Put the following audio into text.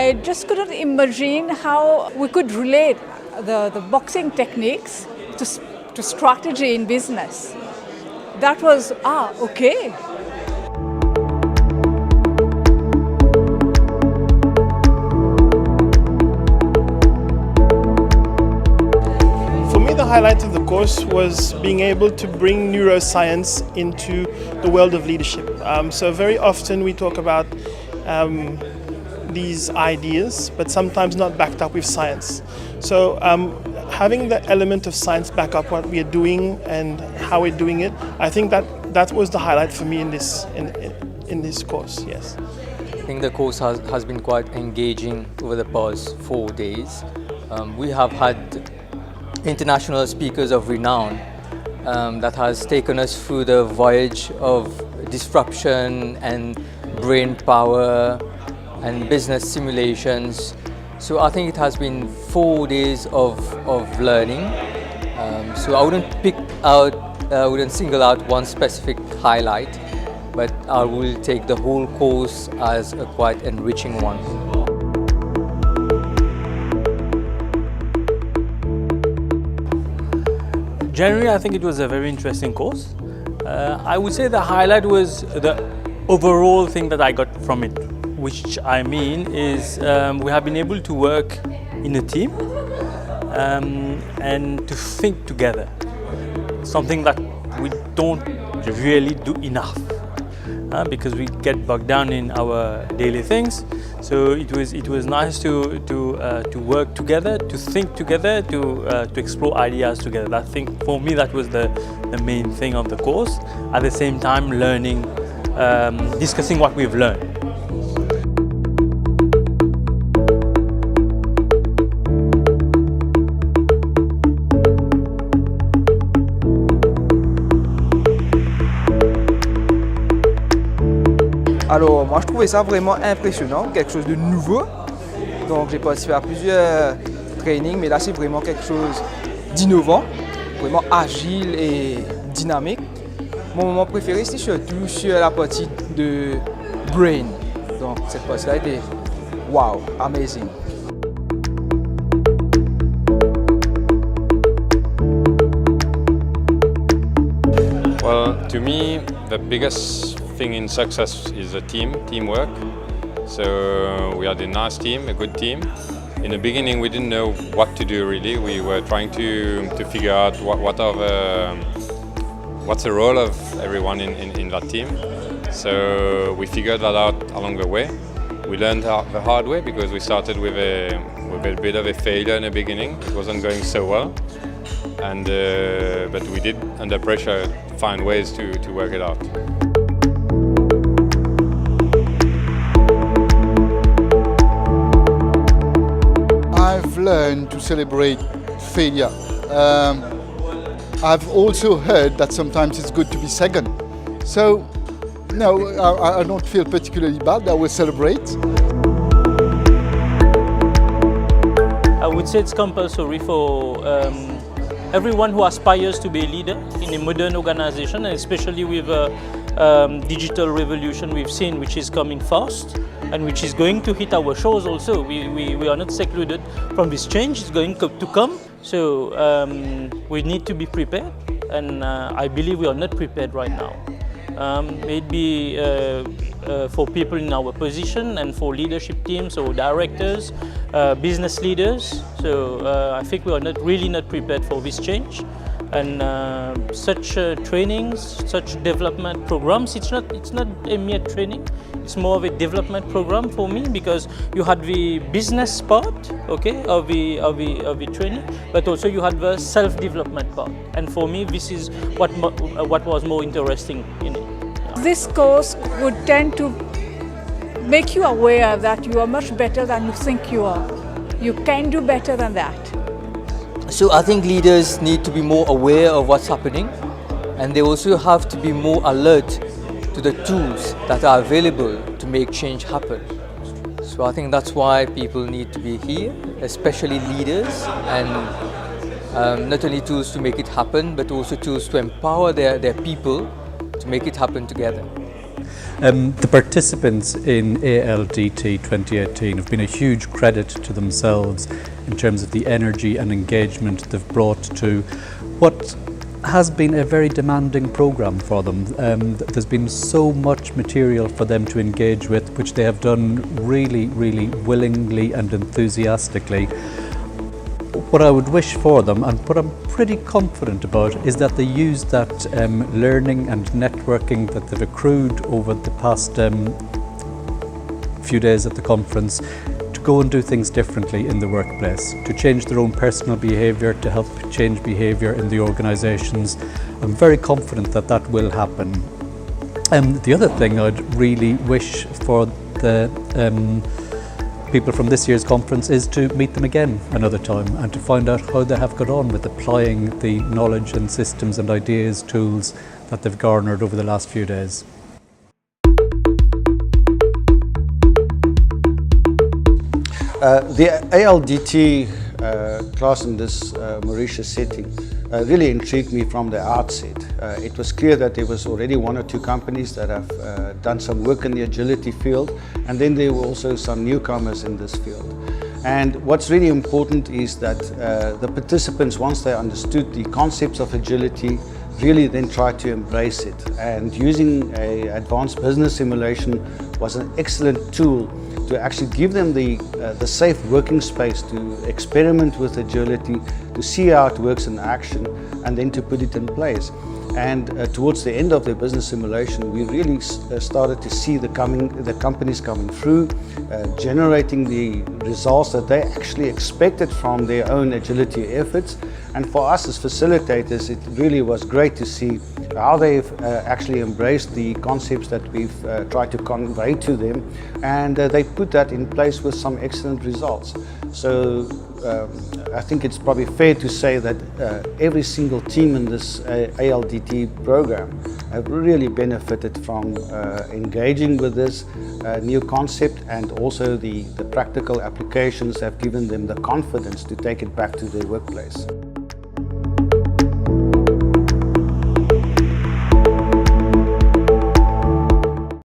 I just couldn't imagine how we could relate the boxing techniques to strategy in business. That was, okay. For me, the highlight of the course was being able to bring neuroscience into the world of leadership. So very often we talk about these ideas, but sometimes not backed up with science. So having the element of science back up what we are doing and how we're doing it, I think that was the highlight for me in this course. Yes. I think the course has been quite engaging over the past 4 days. We have had international speakers of renown that has taken us through the voyage of disruption and brain power and business simulations. So I think it has been 4 days of learning. So I wouldn't single out one specific highlight, but I will take the whole course as a quite enriching one. Generally, I think it was a very interesting course. I would say the highlight was the overall thing that I got from it, which I mean is we have been able to work in a team and to think together, something that we don't really do enough because we get bogged down in our daily things. So it was nice to work together, to think together, to explore ideas together. I think for me that was the main thing of the course. At the same time, learning, discussing what we've learned. Alors moi je trouvais ça vraiment impressionnant, quelque chose de nouveau. Donc j'ai participé à plusieurs trainings, mais là c'est vraiment quelque chose d'innovant, vraiment agile et dynamique. Mon moment préféré c'était surtout sur la partie de brain. Donc cette partie-là était wow, amazing. Well, to me, the biggest thing in success is a teamwork. So we had a nice team, a good team. In the beginning, we didn't know what to do really. We were trying to figure out what's the role of everyone in that team. So we figured that out along the way. We learned the hard way because we started with a bit of a failure in the beginning. It wasn't going so well, but we did under pressure find ways to work it out. I've learned to celebrate failure. I've also heard that sometimes it's good to be second. So, no, I don't feel particularly bad. I will celebrate. I would say it's compulsory for everyone who aspires to be a leader in a modern organization, and especially with digital revolution we've seen, which is coming fast and which is going to hit our shores also. We are not secluded from this change. It's going to come. So we need to be prepared, and I believe we are not prepared right now. Maybe for people in our position and for leadership teams or directors, business leaders. So I think we are really not prepared for this change. And such trainings, such development programs, it's not a mere training. It's more of a development program for me, because you had the business part, okay, of the training, but also you had the self-development part. And for me, this is what was more interesting in it. This course would tend to make you aware that you are much better than you think you are. You can do better than that. So I think leaders need to be more aware of what's happening, and they also have to be more alert to the tools that are available to make change happen. So I think that's why people need to be here, especially leaders, and not only tools to make it happen, but also tools to empower their people to make it happen together. The participants in ALDT 2018 have been a huge credit to themselves in terms of the energy and engagement they've brought to what has been a very demanding programme for them. There's been so much material for them to engage with, which they have done really, really willingly and enthusiastically. What I would wish for them, and what I'm pretty confident about, is that they use that learning and networking that they've accrued over the past few days at the conference to go and do things differently in the workplace, to change their own personal behaviour, to help change behaviour in the organisations. I'm very confident that that will happen. The other thing I'd really wish for the people from this year's conference is to meet them again another time and to find out how they have got on with applying the knowledge and systems and ideas, tools that they've garnered over the last few days. The ALDT class in this Mauritius setting really intrigued me from the outset. It was clear that there was already one or two companies that have done some work in the agility field, and then there were also some newcomers in this field. And what's really important is that the participants, once they understood the concepts of agility, really then tried to embrace it. And using an advanced business simulation was an excellent tool to actually give them the safe working space to experiment with agility, to see how it works in action, and then to put it in place. And towards the end of the business simulation, we really started to see the companies coming through, generating the results that they actually expected from their own agility efforts. And for us as facilitators, it really was great to see how they've actually embraced the concepts that we've tried to convey to them, and they put that in place with some excellent results. So I think it's probably fair to say that every single team in this ALDT program have really benefited from engaging with this new concept, and also the practical applications have given them the confidence to take it back to their workplace.